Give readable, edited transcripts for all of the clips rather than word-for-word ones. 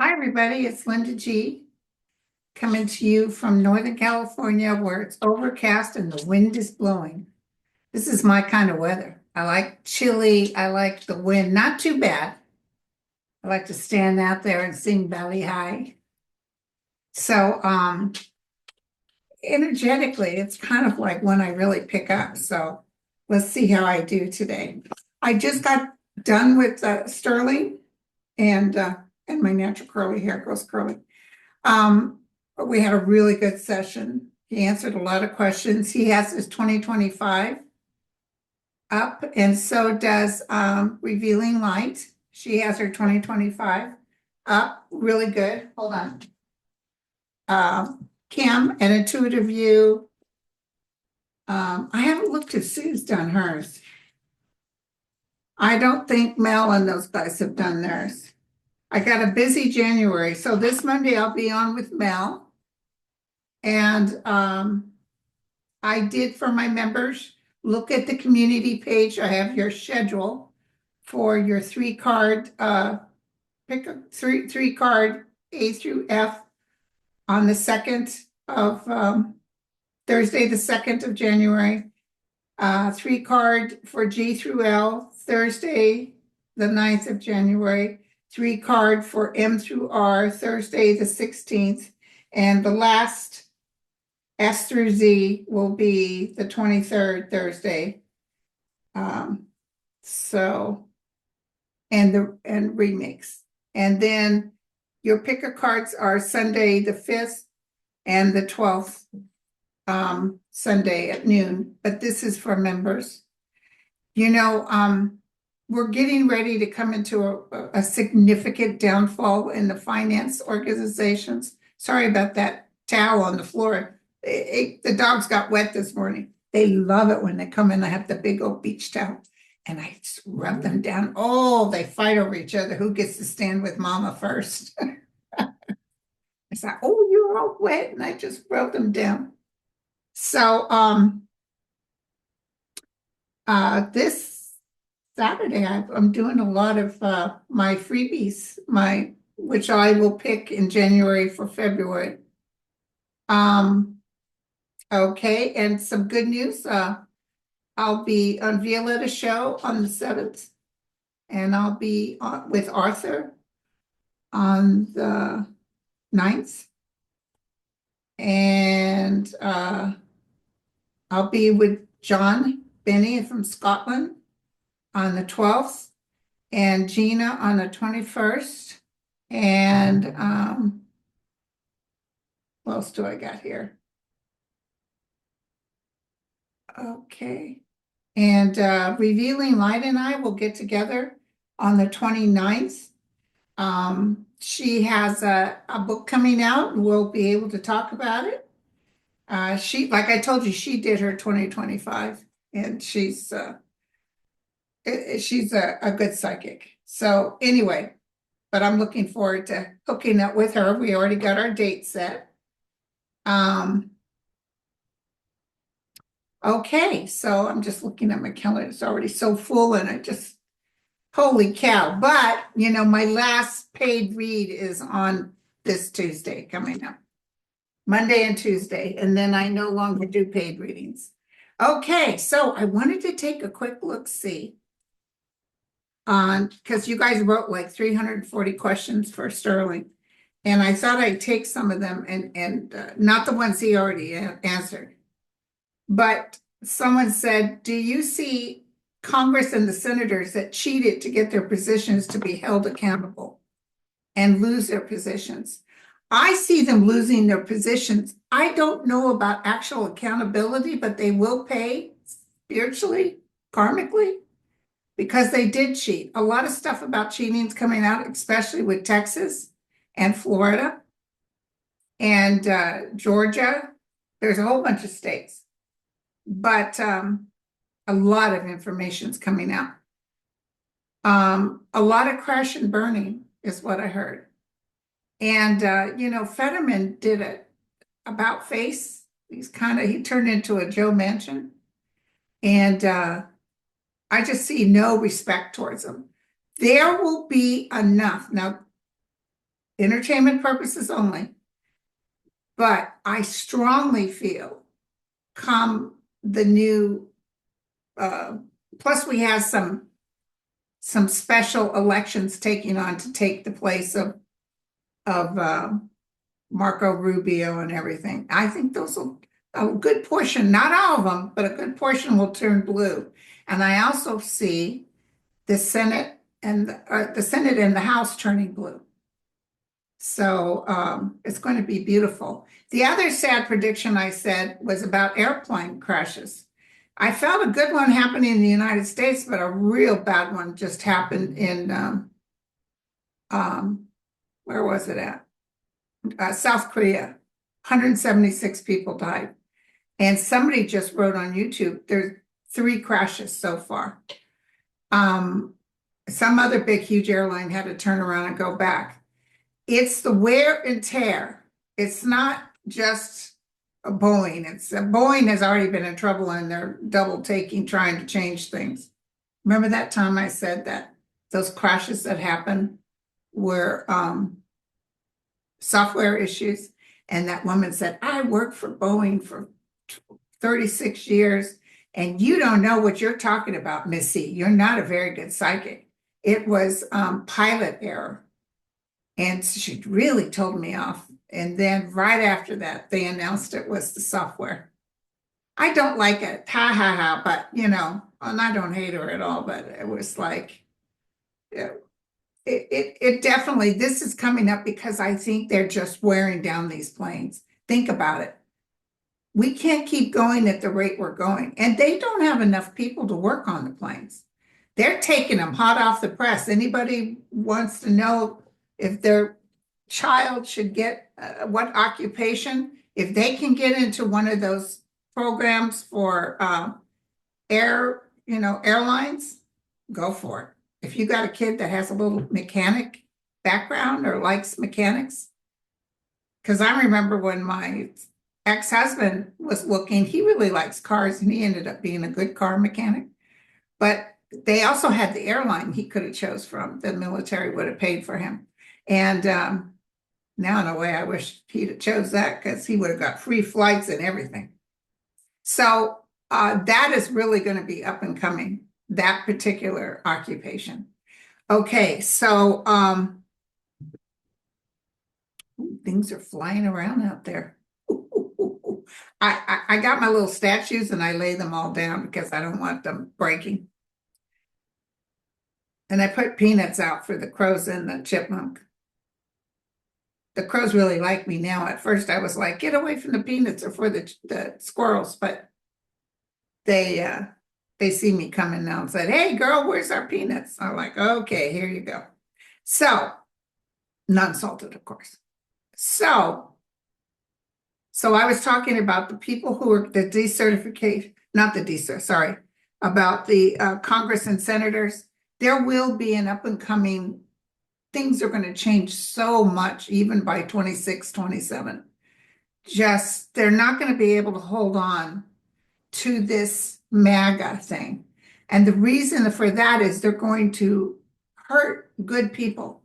Hi, everybody. It's Linda G. coming to you from Northern California where it's overcast and the wind is blowing. This is my kind of weather. I like chilly. I like the wind, not too bad. I like to stand out there and sing belly high. So, energetically, it's kind of like when I really pick up. So let's see how I do today. I just got done with Sterling and my natural curly hair goes curly. Um, we had a really good session. He answered a lot of questions. He has his 2025 up, and so does Revealing Light. She has her 2025 up, really good. Hold on. Kim, an Intuitive View. I haven't looked if Sue's done hers. I don't think Mel and those guys have done theirs. I got a busy January, so this Monday I'll be on with Mel. And I did for my members, look at the community page. I have your schedule for your three-card, pick a three card A through F on the 2nd of Thursday, the 2nd of January. 3-card for G through L, Thursday, the 9th of January. 3-card for M through R, Thursday, the 16th. And the last S through Z will be the 23rd, Thursday. So, and remix. And then your picker cards are Sunday, the 5th and the 12th, Sunday at noon, but this is for members. We're getting ready to come into a significant downfall in the finance organizations. Sorry about that towel on the floor. The dogs got wet this morning. They love it when they come in. I have the big old beach towel and I just rub them down. Oh, they fight over each other. Who gets to stand with mama first? I said, oh, you're all wet. And I just rub them down. So, this Saturday, I'm doing a lot of my freebies, which I will pick in January for February. Okay, and some good news. I'll be on Violetta's show on the 7th, and I'll be with Arthur on the 9th. And I'll be with John Benny from Scotland on the 12th, and Gina on the 21st. And what else do I got here? Okay. And Revealing Light and I will get together on the 29th. She has a book coming out and we'll be able to talk about it. Like I told you, she did her 2025 and she's a good psychic. So anyway, but I'm looking forward to hooking up with her. We already got our date set. Okay, so I'm just looking at my calendar. It's already so full and holy cow. But, my last paid read is on this Tuesday coming up. Monday and Tuesday, and then I no longer do paid readings. Okay, so I wanted to take a quick look-see because you guys wrote like 340 questions for Sterling, and I thought I'd take some of them and not the ones he already answered. But someone said, do you see Congress and the senators that cheated to get their positions to be held accountable and lose their positions? I see them losing their positions. I don't know about actual accountability, but they will pay spiritually, karmically, because they did cheat. A lot of stuff about cheating is coming out, especially with Texas and Florida and Georgia. There's a whole bunch of states, but a lot of information is coming out. A lot of crash and burning is what I heard. And, Fetterman did it about face. He turned into a Joe Manchin. And I just see no respect towards him. There will be enough. Now, entertainment purposes only. But I strongly feel come the new, plus we have some special elections taking on to take the place of Marco Rubio and everything. I think those will, a good portion, not all of them, but a good portion will turn blue. And I also see the Senate and the Senate and the House turning blue. So it's going to be beautiful. The other sad prediction I said was about airplane crashes. I felt a good one happening in the United States, but a real bad one just happened in where was it at? South Korea. 176 people died. And somebody just wrote on YouTube, there's 3 crashes so far. Some other big, huge airline had to turn around and go back. It's the wear and tear. It's not just a Boeing. Boeing has already been in trouble and they're double taking, trying to change things. Remember that time I said that those crashes that happened were software issues? And that woman said, I worked for Boeing for 36 years, and you don't know what you're talking about, Missy. You're not a very good psychic. It was pilot error. And she really told me off. And then right after that, they announced it was the software. I don't like it, ha ha ha, but and I don't hate her at all, but it was like, it definitely, this is coming up because I think they're just wearing down these planes. Think about it. We can't keep going at the rate we're going, and they don't have enough people to work on the planes. They're taking them hot off the press. Anybody wants to know if their child should get what occupation, if they can get into one of those programs for airlines, go for it. If you got a kid that has a little mechanic background or likes mechanics, because I remember when my ex-husband was looking, he really likes cars and he ended up being a good car mechanic. But they also had the airline he could have chose from. The military would have paid for him. And now in a way, I wish he'd have chose that because he would have got free flights and everything. So that is really going to be up and coming, that particular occupation. Okay, so things are flying around out there. I got my little statues and I lay them all down because I don't want them breaking. And I put peanuts out for the crows and the chipmunk. The crows really like me now. At first I was like, get away from the peanuts or for the squirrels, but they see me coming now and said, hey girl, where's our peanuts? I'm like, okay, here you go. So, non-salted, of course. So I was talking about the people who are the decertification, not the decert, sorry, about the Congress and senators. There will be an up and coming, things are going to change so much, even by 26, 27. Just, they're not going to be able to hold on to this MAGA thing. And the reason for that is they're going to hurt good people.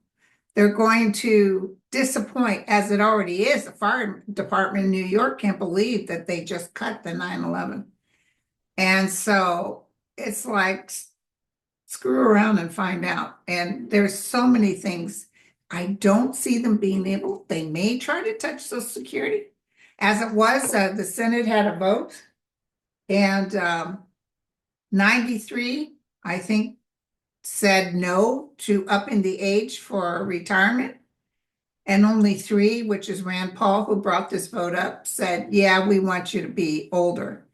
They're going to disappoint, as it already is. The fire department in New York can't believe that they just cut the 9/11. And so it's like, screw around and find out. And there's so many things. I don't see them being able, they may try to touch Social Security. As it was, the Senate had a vote. And 93, I think, said no to upping the age for retirement. And only 3, which is Rand Paul, who brought this vote up, said, yeah, we want you to be older.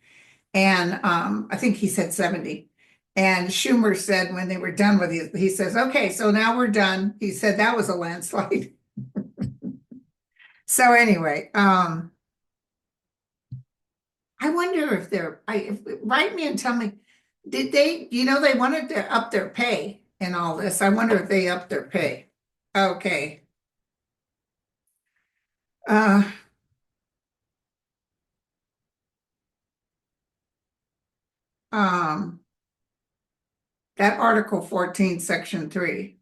And I think he said 70. And Schumer said when they were done with it, he says, okay, so now we're done. He said that was a landslide. So anyway, I wonder if write me and tell me, did they, they wanted to up their pay and all this. I wonder if they upped their pay. Okay. That Article 14, Section 3.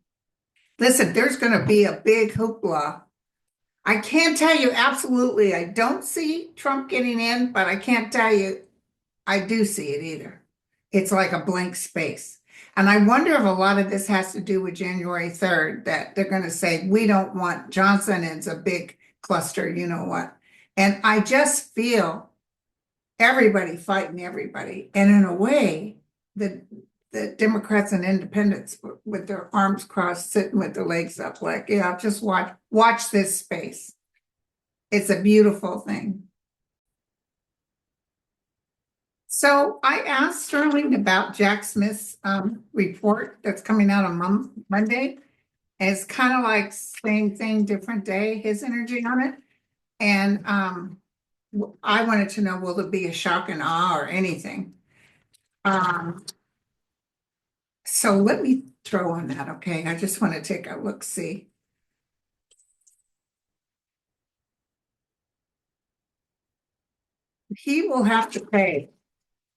Listen, there's going to be a big hoopla I can't tell you absolutely, I don't see Trump getting in, but I can't tell you I do see it either. It's like a blank space. And I wonder if a lot of this has to do with January 3rd, that they're going to say, we don't want Johnson, it's a big cluster, you know what? And I just feel everybody fighting everybody. And in a way, the the Democrats and independents with their arms crossed, sitting with their legs up, like, yeah, just watch this space. It's a beautiful thing. So I asked Sterling about Jack Smith's report that's coming out on Monday. And it's kind of like same thing, different day, his energy on it. And I wanted to know, will there be a shock and awe or anything? Um, so let me throw on that, okay? I just want to take a look, see. He will have to pay.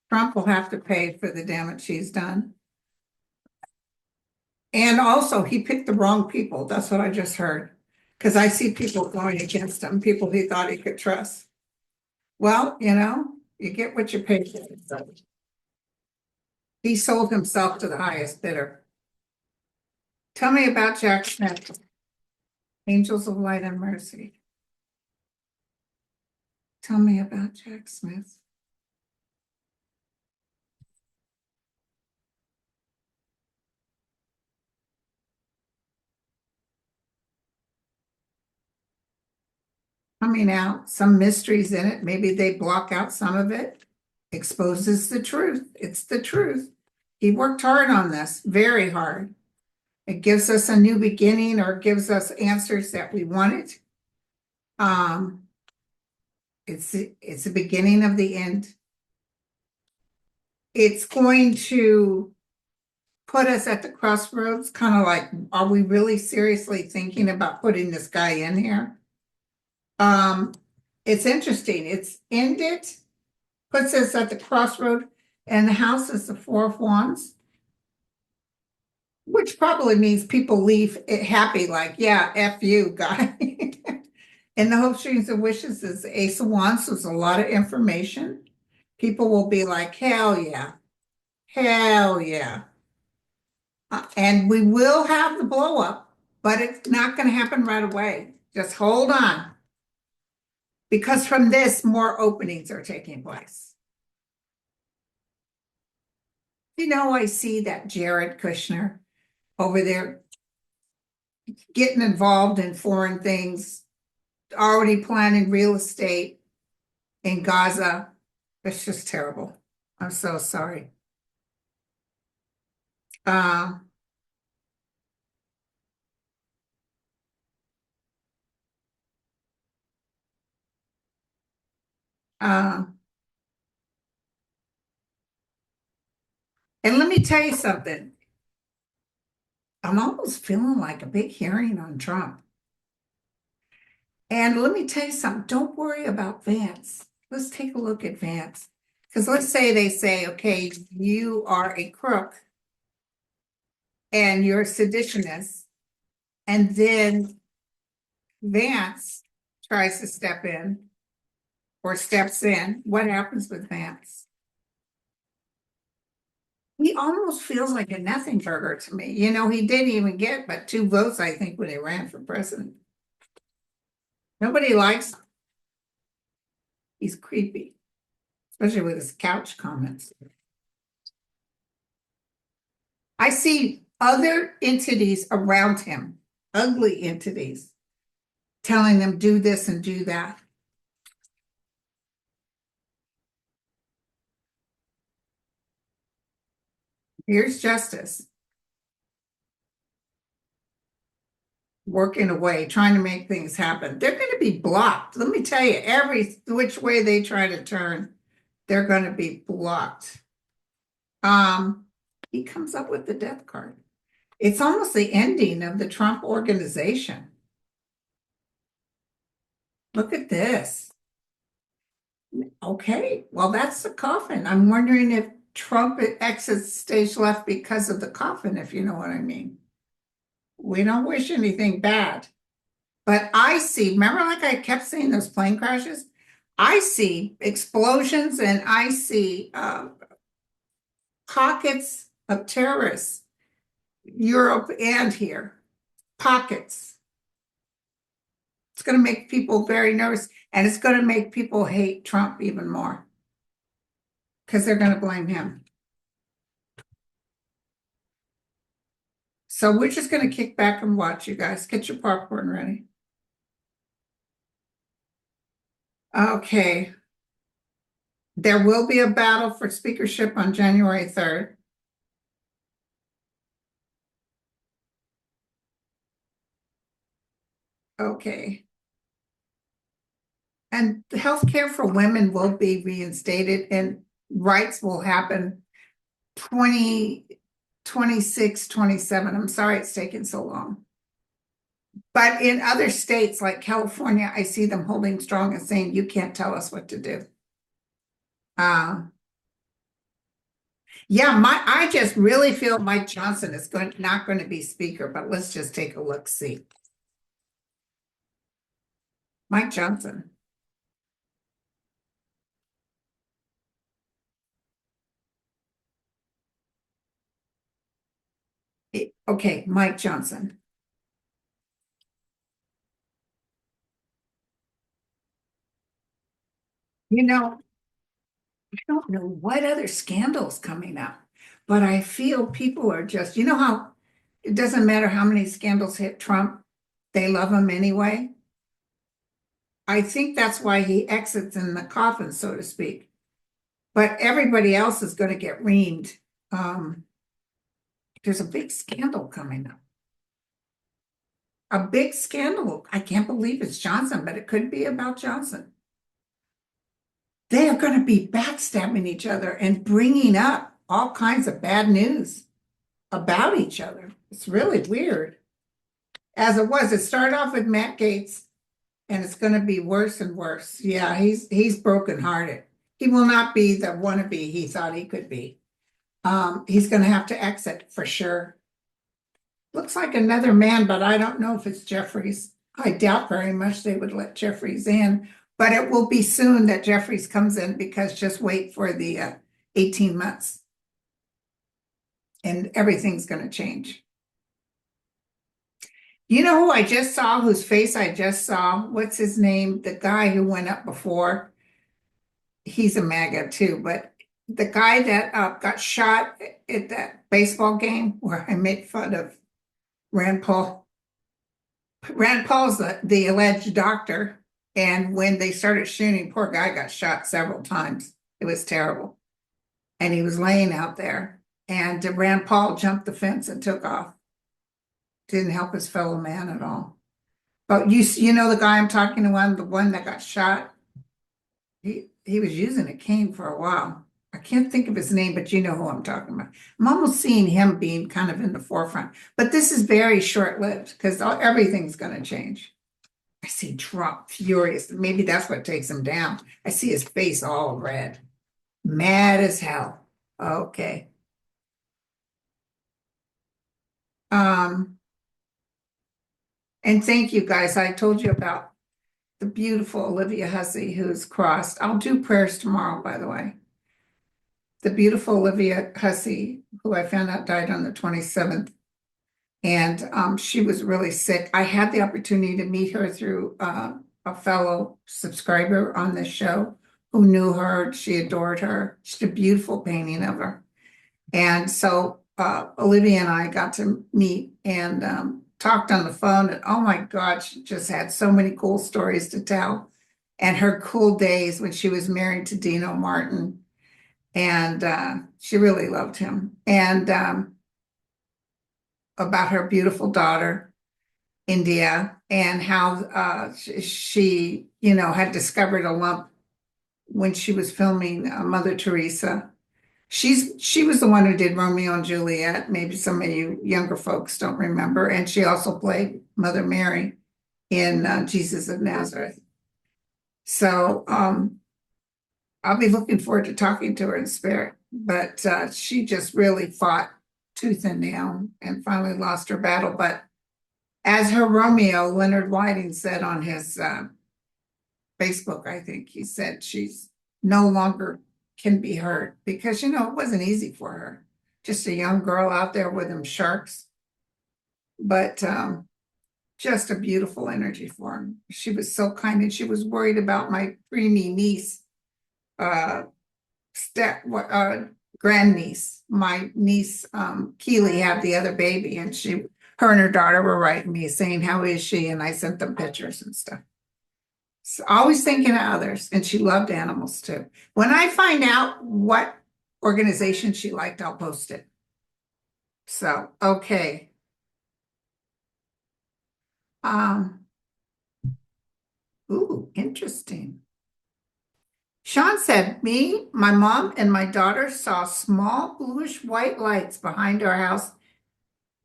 Trump will have to pay for the damage he's done. And also, he picked the wrong people. That's what I just heard. Because I see people going against him, people he thought he could trust. Well, you get what you pay for. So he sold himself to the highest bidder. Tell me about Jack Smith, Angels of Light and Mercy. Tell me about Jack Smith. Coming out, some mysteries in it. Maybe they block out some of it. Exposes the truth. It's the truth. He worked hard on this, very hard. It gives us a new beginning or gives us answers that we wanted. Um, it's the beginning of the end. It's going to put us at the crossroads, kind of like, are we really seriously thinking about putting this guy in here? Um, it's interesting. It's ended, puts us at the crossroad, and the house is the Four of Wands, which probably means people leave it happy, like, yeah, F you, guy. And the hopes, dreams, and wishes is the Ace of Wands. So there's a lot of information. People will be like, hell yeah, hell yeah. And we will have the blow up, but it's not going to happen right away. Just hold on. Because from this, more openings are taking place. I see that Jared Kushner over there getting involved in foreign things, already planning real estate in Gaza. It's just terrible. I'm so sorry. Uh, uh, and let me tell you something. I'm almost feeling like a big hearing on Trump. And let me tell you something. Don't worry about Vance. Let's take a look at Vance. Because let's say they say, okay, you are a crook and you're a seditionist. And then Vance tries to step in or steps in. What happens with Vance? He almost feels like a nothing burger to me. He didn't even get but 2 votes, I think, when he ran for president. Nobody likes him. He's creepy, especially with his couch comments. I see other entities around him, ugly entities, telling them do this and do that. Here's justice working away, trying to make things happen. They're going to be blocked. Let me tell you, every which way they try to turn, they're going to be blocked. He comes up with the death card. It's almost the ending of the Trump organization. Look at this. Okay, well, that's the coffin. I'm wondering if Trump exits stage left because of the coffin, if you know what I mean. We don't wish anything bad. But I see, remember, like I kept saying those plane crashes? I see explosions and I see pockets of terrorists, Europe and here, pockets. It's going to make people very nervous and it's going to make people hate Trump even more because they're going to blame him. So we're just going to kick back and watch, you guys. Get your popcorn ready. Okay. There will be a battle for speakership on January 3rd. Okay. And health care for women will be reinstated and rights will happen 2026, 27. I'm sorry it's taken so long. But in other states like California, I see them holding strong and saying, you can't tell us what to do. Uh, yeah, I just really feel Mike Johnson is not going to be speaker, but let's just take a look, see. Mike Johnson. Okay, Mike Johnson. You know, I don't know what other scandals coming up, but I feel people are just, you know how it doesn't matter how many scandals hit Trump, they love him anyway. I think that's why he exits in the coffin, so to speak. But everybody else is going to get reamed. Um, there's a big scandal coming up. A big scandal. I can't believe it's Johnson, but it could be about Johnson. They are going to be backstabbing each other and bringing up all kinds of bad news about each other. It's really weird. As it was, it started off with Matt Gaetz, and it's going to be worse and worse. Yeah, he's brokenhearted. He will not be the wannabe he thought he could be. He's going to have to exit for sure. Looks like another man, but I don't know if it's Jeffries. I doubt very much they would let Jeffries in, but it will be soon that Jeffries comes in because just wait for the 18 months and everything's going to change. You know who I just saw, whose face I just saw? What's his name? The guy who went up before. He's a MAGA too, but the guy that got shot at that baseball game where I made fun of Rand Paul. Rand Paul's the alleged doctor. And when they started shooting, poor guy got shot several times. It was terrible. And he was laying out there. And Rand Paul jumped the fence and took off. Didn't help his fellow man at all. But you know the guy I'm talking about, the one that got shot? He was using a cane for a while. I can't think of his name, but you know who I'm talking about. I'm almost seeing him being kind of in the forefront. But this is very short-lived because everything's going to change. I see Trump furious. Maybe that's what takes him down. I see his face all red. Mad as hell. Okay. Um, and thank you guys. I told you about the beautiful Olivia Hussey who's crossed. I'll do prayers tomorrow, by the way. The beautiful Olivia Hussey, who I found out died on the 27th. And she was really sick. I had the opportunity to meet her through a fellow subscriber on this show who knew her. She adored her. She's a beautiful painting of her. And so Olivia and I got to meet and talked on the phone. And oh my God, she just had so many cool stories to tell. And her cool days when she was married to Dino Martin. And she really loved him. And about her beautiful daughter, India, and how she, you know, had discovered a lump when she was filming Mother Teresa. She was the one who did Romeo and Juliet. Maybe some of you younger folks don't remember. And she also played Mother Mary in Jesus of Nazareth. So I'll be looking forward to talking to her in spirit. But she just really fought tooth and nail and finally lost her battle. But As her Romeo, Leonard Whiting said on his Facebook, I think he said she's no longer can be hurt because, it wasn't easy for her. Just a young girl out there with them sharks, but just a beautiful energy for him. She was so kind and she was worried about my preemie niece, uh, step, grandniece. My niece, Keely, had the other baby and her and her daughter were writing me saying, how is she? And I sent them pictures and stuff. So always thinking of others, and she loved animals too. When I find out what organization she liked, I'll post it. So, okay. Um, ooh, interesting. Sean said, me, my mom, and my daughter saw small bluish white lights behind our house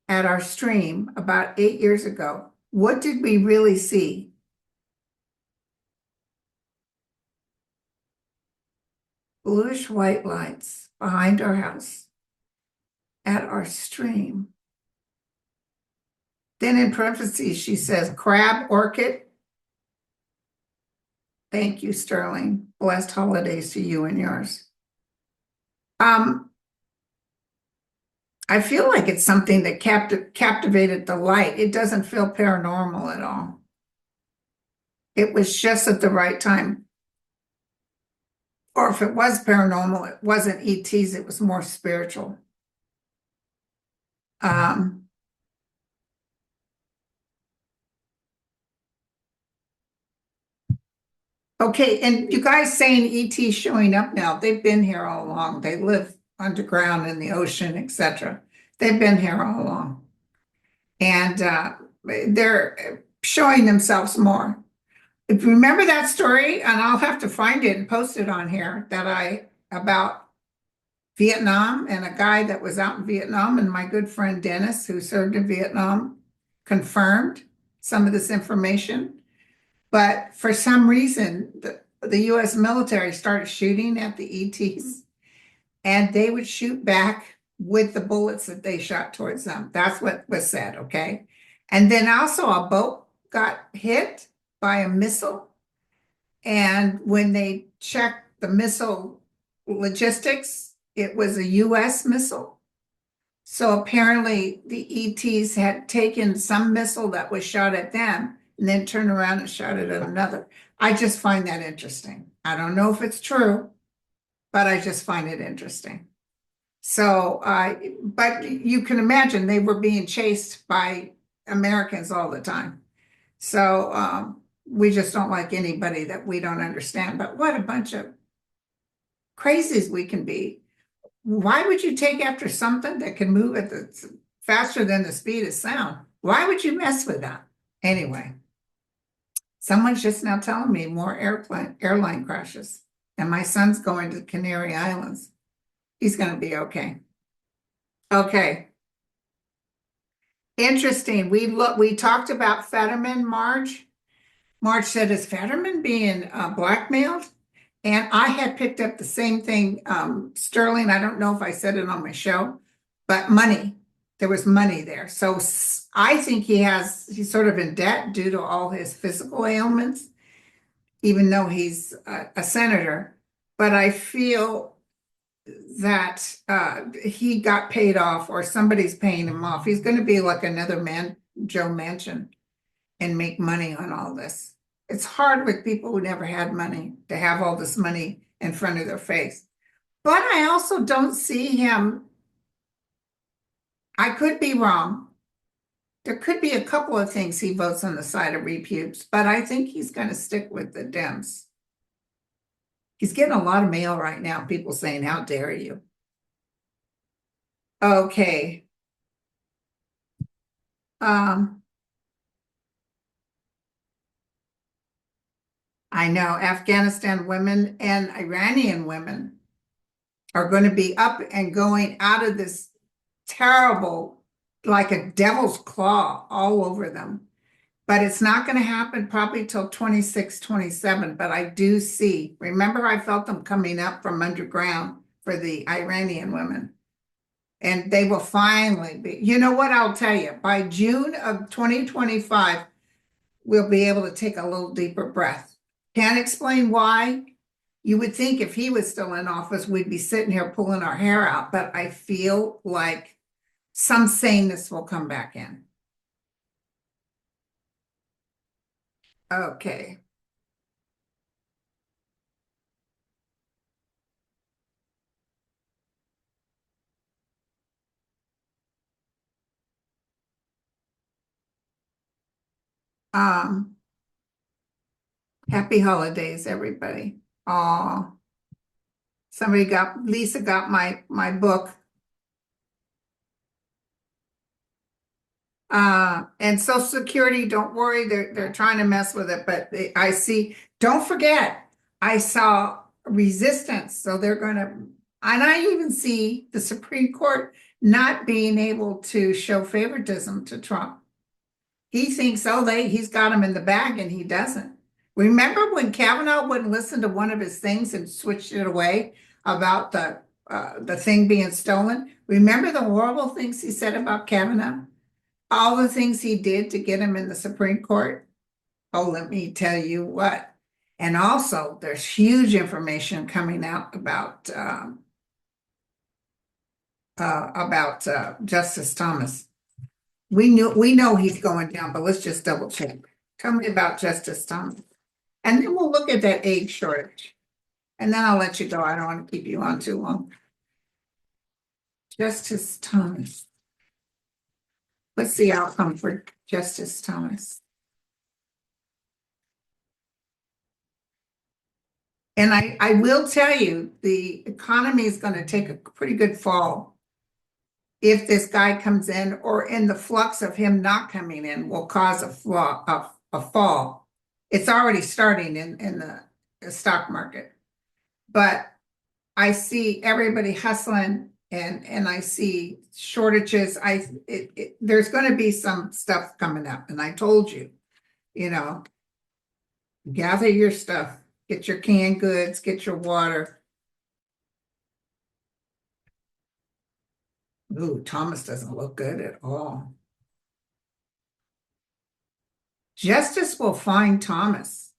at our stream about 8 years ago. What did we really see? Bluish white lights behind our house at our stream. Then in parentheses, she says, crab orchid. Thank you, Sterling. Blessed holidays to you and yours. I feel like it's something that captivated the light. It doesn't feel paranormal at all. It was just at the right time. Or if it was paranormal, it wasn't ETs, it was more spiritual. Okay, and you guys saying ET showing up now, they've been here all along. They live underground in the ocean, etc. They've been here all along. And they're showing themselves more. If you remember that story, and I'll have to find it and post it on here, about Vietnam and a guy that was out in Vietnam, and my good friend Dennis, who served in Vietnam, confirmed some of this information. But for some reason, the US military started shooting at the ETs, and they would shoot back with the bullets that they shot towards them. That's what was said, okay? And then also a boat got hit by a missile. And when they checked the missile logistics, it was a US missile. So apparently the ETs had taken some missile that was shot at them and then turned around and shot it at another. I just find that interesting. I don't know if it's true, but I just find it interesting. So, but you can imagine they were being chased by Americans all the time. So we just don't like anybody that we don't understand. But what a bunch of crazies we can be. Why would you take after something that can move at faster than the speed of sound? Why would you mess with that? Anyway, someone's just now telling me more airline crashes, and my son's going to the Canary Islands. He's going to be okay. Okay. Interesting. We talked about Fetterman, Marge. Marge said, is Fetterman being blackmailed? And I had picked up the same thing, Sterling. I don't know if I said it on my show, but money. There was money there. So I think he's sort of in debt due to all his physical ailments, even though he's a senator. But I feel that he got paid off or somebody's paying him off. He's going to be like another Joe Manchin and make money on all this. It's hard with people who never had money to have all this money in front of their face. But I also don't see him. I could be wrong. There could be a couple of things he votes on the side of reputes, but I think he's going to stick with the Dems. He's getting a lot of mail right now, people saying, how dare you? Okay. I know Afghanistan women and Iranian women are going to be up and going out of this terrible, like a devil's claw all over them. But it's not going to happen probably till 26, 27. But I do see, remember I felt them coming up from underground for the Iranian women. And they will finally be, you know what, I'll tell you, by June of 2025, we'll be able to take a little deeper breath. Can't explain why. You would think if he was still in office, we'd be sitting here pulling our hair out, but I feel like some saneness will come back in. Okay. Um, Happy holidays, everybody. Oh, Lisa got my book. And Social Security, don't worry, they're trying to mess with it, but I see, don't forget, I saw resistance, so they're gonna, and I even see the Supreme Court not being able to show favoritism to Trump. He thinks, oh, he's got him in the bag, and he doesn't. Remember when Kavanaugh wouldn't listen to one of his things and switched it away about the thing being stolen? Remember the horrible things he said about Kavanaugh? All the things he did to get him in the Supreme Court. Oh, let me tell you what. And also, there's huge information coming out about Justice Thomas. We know he's going down, but let's just double check. Tell me about Justice Thomas, and then we'll look at that aid shortage, and then I'll let you go. I don't want to keep you on too long. Justice Thomas. What's the outcome for Justice Thomas? And I will tell you, the economy is going to take a pretty good fall if this guy comes in, or in the flux of him not coming in will cause a fall. It's already starting in the stock market. But I see everybody hustling, and I see shortages. There's going to be some stuff coming up. And I told you, you know, gather your stuff, get your canned goods, get your water. Ooh, Thomas doesn't look good at all. Justice will find Thomas.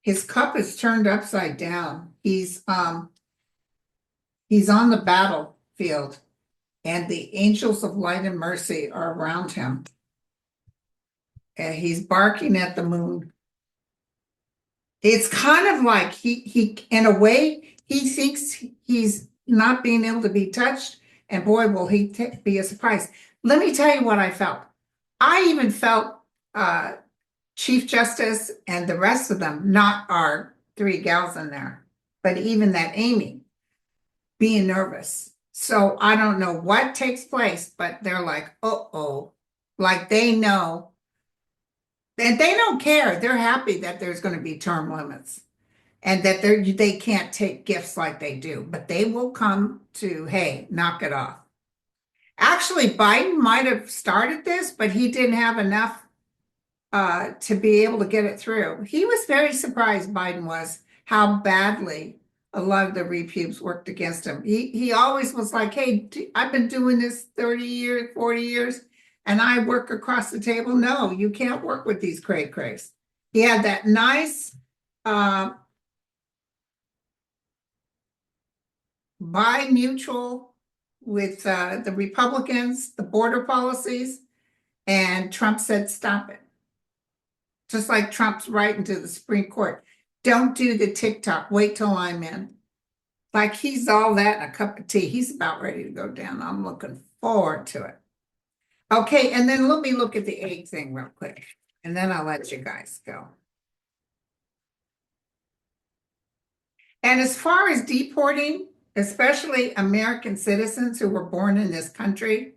His cup is turned upside down. He's on the battlefield, and the angels of light and mercy are around him. And he's barking at the moon. It's kind of like he in a way he thinks he's not being able to be touched, and boy, will he be a surprise. Let me tell you what I felt. I even felt Chief Justice and the rest of them, not our three gals in there, but even that Amy, being nervous. So I don't know what takes place, but they're like, uh-oh, like they know. And they don't care. They're happy that there's going to be term limits, and that they can't take gifts like they do, but they will come to, hey, knock it off. Actually, Biden might have started this, but he didn't have enough to be able to get it through. He was very surprised, Biden was, how badly a lot of the repubes worked against him. He always was like, hey, I've been doing this 30 years, 40 years, and I work across the table. No, you can't work with these cray crays. He had that nice bi-mutual with the Republicans, the border policies, and Trump said, stop it. Just like Trump's writing to the Supreme Court, don't do the TikTok, wait till I'm in. Like he's all that in a cup of tea. He's about ready to go down. I'm looking forward to it. Okay, and then let me look at the egg thing real quick, and then I'll let you guys go. And as far as deporting, especially American citizens who were born in this country,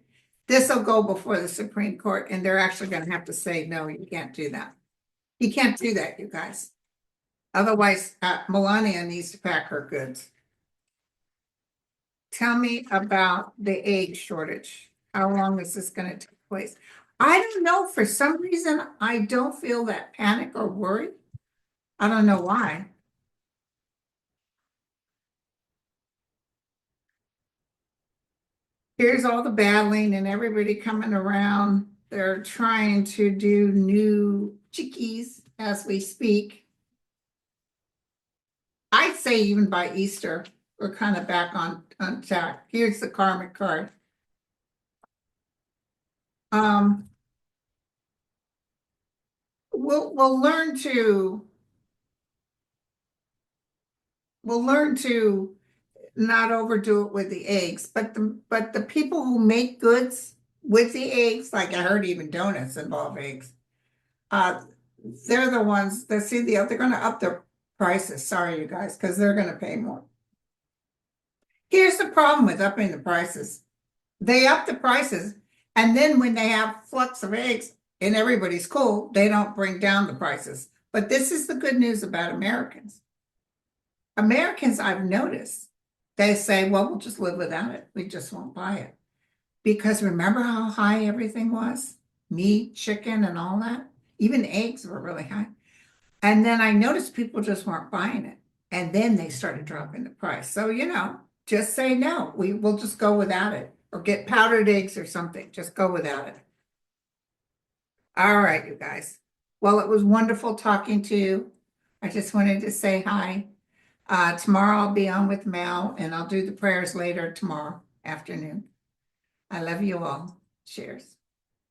this will go before the Supreme Court, and they're actually going to have to say, no, you can't do that. You can't do that, you guys. Otherwise, Melania needs to pack her goods. Tell me about the egg shortage. How long is this going to take place? I don't know. For some reason, I don't feel that panic or worry. I don't know why. Here's all the battling and everybody coming around. They're trying to do new chickies as we speak. I'd say even by Easter, we're kind of back on track. Here's the karmic card. Um, we'll learn to not overdo it with the eggs, but the people who make goods with the eggs, like I heard even donuts involve eggs, uh, they're the ones that see they're gonna up their prices. Sorry, you guys, because they're gonna pay more. Here's the problem with upping the prices. They up the prices, and then when they have flux of eggs and everybody's cool, they don't bring down the prices. But this is the good news about Americans. Americans, I've noticed, they say, well, we'll just live without it. We just won't buy it. Because remember how high everything was? Meat, chicken, and all that? Even eggs were really high. And then I noticed people just weren't buying it. And then they started dropping the price. So, just say no. We'll just go without it or get powdered eggs or something. Just go without it. All right, you guys. Well, it was wonderful talking to you. I just wanted to say hi. Tomorrow I'll be on with Mel and I'll do the prayers later tomorrow afternoon. I love you all. Cheers.